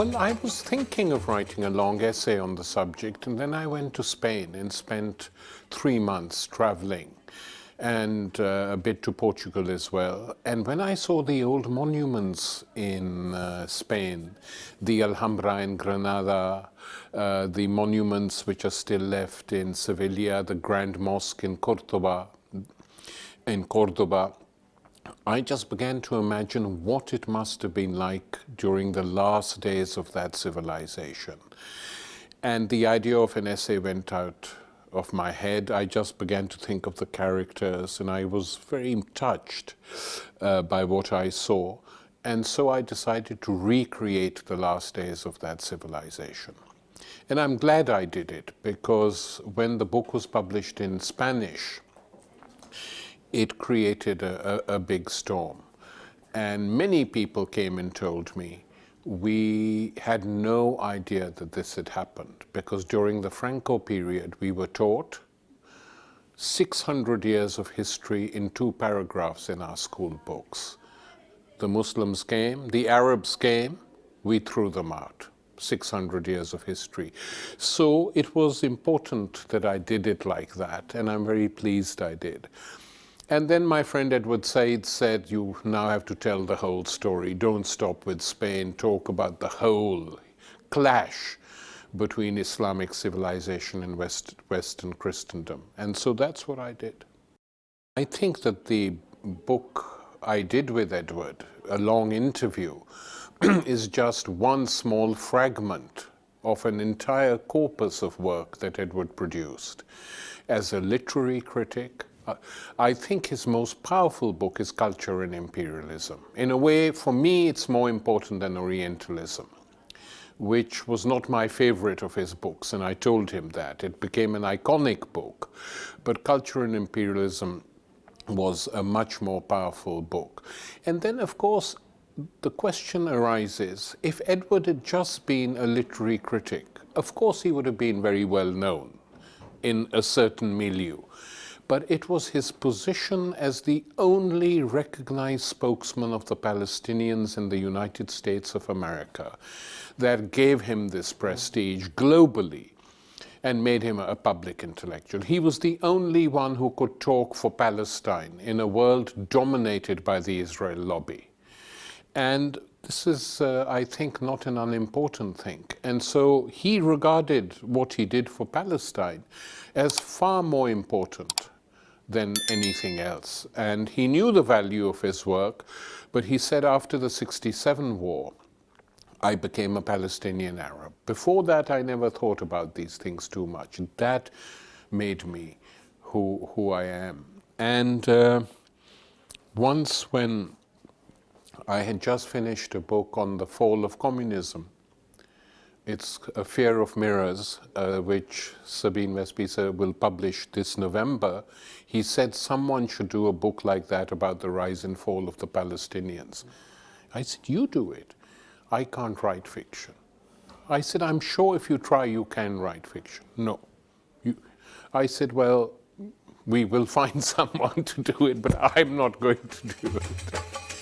Well, I was thinking of writing a long essay on the subject, and then I went to Spain and spent 3 months traveling, and a bit to Portugal as well. And when I saw the old monuments in Spain, the Alhambra in Granada, the monuments which are still left in Sevilla, the Grand Mosque in Cordoba, I just began to imagine what it must have been like during the last days of that civilization. And the idea of an essay went out of my head. I just began to think of the characters, and I was very touched by what I saw. And so I decided to recreate the last days of that civilization. And I'm glad I did it, because when the book was published in Spanish, it created a big storm. And many people came and told me, we had no idea that this had happened, because during the Franco period, we were taught 600 years of history in 2 paragraphs in our school books. The Muslims came, the Arabs came, we threw them out. 600 years of history. So it was important that I did it like that, and I'm very pleased I did. And then my friend Edward Said said, you now have to tell the whole story. Don't stop with Spain. Talk about the whole clash between Islamic civilization and Western Christendom. And so that's what I did. I think that the book I did with Edward, a long interview, is just one small fragment of an entire corpus of work that Edward produced. As a literary critic, I think his most powerful book is Culture and Imperialism. In a way, for me, it's more important than Orientalism, which was not my favorite of his books, and I told him that. It became an iconic book, but Culture and Imperialism was a much more powerful book. And then, of course, the question arises, if Edward had just been a literary critic, of course he would have been very well known in a certain milieu. But it was his position as the only recognized spokesman of the Palestinians in the United States of America that gave him this prestige globally and made him a public intellectual. He was the only one who could talk for Palestine in a world dominated by the Israel lobby. And this is, I think, not an unimportant thing. And so he regarded what he did for Palestine as far more important than anything else. And he knew the value of his work, but he said after the '67 war, I became a Palestinian Arab. Before that, I never thought about these things too much. That made me who I am. And once when I had just finished a book on the fall of communism, it's A Fear of Mirrors, which Sabine Westby will publish this November. He said someone should do a book like that about the rise and fall of the Palestinians. I said, you do it. I can't write fiction. I said, I'm sure if you try, you can write fiction. No. I said, well, we will find someone to do it, but I'm not going to do it.